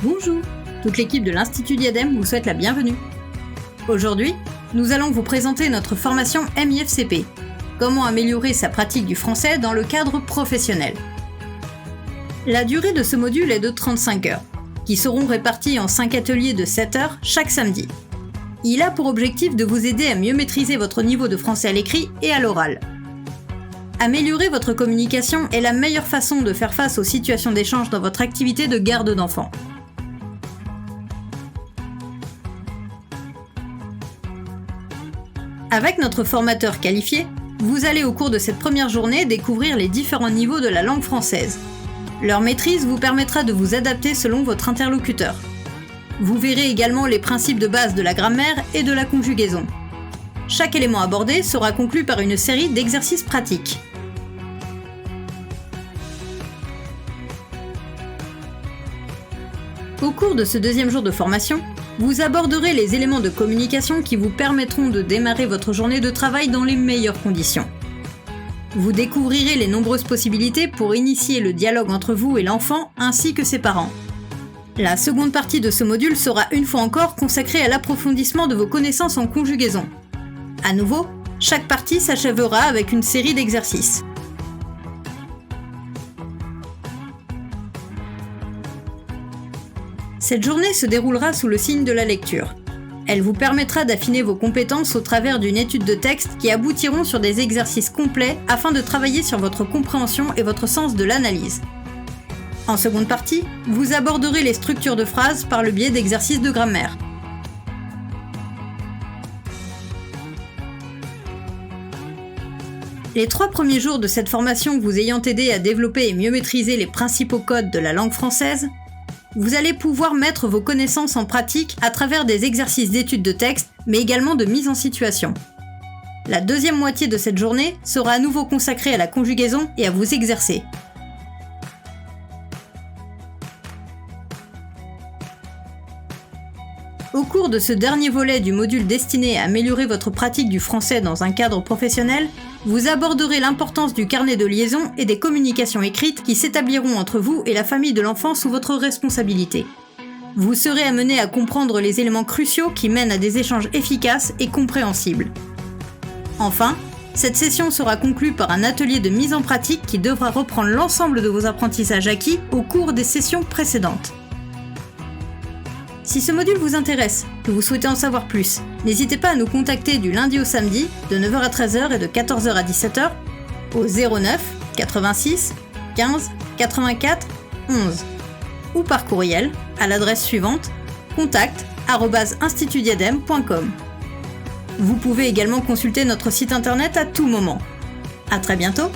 Bonjour, toute l'équipe de l'Institut Diadème vous souhaite la bienvenue. Aujourd'hui, nous allons vous présenter notre formation MIFCP. Comment améliorer sa pratique du français dans le cadre professionnel. La durée de ce module est de 35 heures, qui seront réparties en 5 ateliers de 7 heures chaque samedi. Il a pour objectif de vous aider à mieux maîtriser votre niveau de français à l'écrit et à l'oral. Améliorer votre communication est la meilleure façon de faire face aux situations d'échange dans votre activité de garde d'enfants. Avec notre formateur qualifié, vous allez au cours de cette première journée découvrir les différents niveaux de la langue française. Leur maîtrise vous permettra de vous adapter selon votre interlocuteur. Vous verrez également les principes de base de la grammaire et de la conjugaison. Chaque élément abordé sera conclu par une série d'exercices pratiques. Au cours de ce deuxième jour de formation, vous aborderez les éléments de communication qui vous permettront de démarrer votre journée de travail dans les meilleures conditions. Vous découvrirez les nombreuses possibilités pour initier le dialogue entre vous et l'enfant ainsi que ses parents. La seconde partie de ce module sera une fois encore consacrée à l'approfondissement de vos connaissances en conjugaison. À nouveau, chaque partie s'achèvera avec une série d'exercices. Cette journée se déroulera sous le signe de la lecture. Elle vous permettra d'affiner vos compétences au travers d'une étude de texte qui aboutiront sur des exercices complets afin de travailler sur votre compréhension et votre sens de l'analyse. En seconde partie, vous aborderez les structures de phrases par le biais d'exercices de grammaire. Les 3 premiers jours de cette formation vous ayant aidé à développer et mieux maîtriser les principaux codes de la langue française, vous allez pouvoir mettre vos connaissances en pratique à travers des exercices d'étude de texte, mais également de mise en situation. La deuxième moitié de cette journée sera à nouveau consacrée à la conjugaison et à vous exercer. Au cours de ce dernier volet du module destiné à améliorer votre pratique du français dans un cadre professionnel, vous aborderez l'importance du carnet de liaison et des communications écrites qui s'établiront entre vous et la famille de l'enfant sous votre responsabilité. Vous serez amené à comprendre les éléments cruciaux qui mènent à des échanges efficaces et compréhensibles. Enfin, cette session sera conclue par un atelier de mise en pratique qui devra reprendre l'ensemble de vos apprentissages acquis au cours des sessions précédentes. Si ce module vous intéresse, que vous souhaitez en savoir plus, n'hésitez pas à nous contacter du lundi au samedi, de 9h à 13h et de 14h à 17h, au 09 86 15 84 11, ou par courriel à l'adresse suivante contact@institutdiadem.com. Vous pouvez également consulter notre site internet à tout moment. À très bientôt!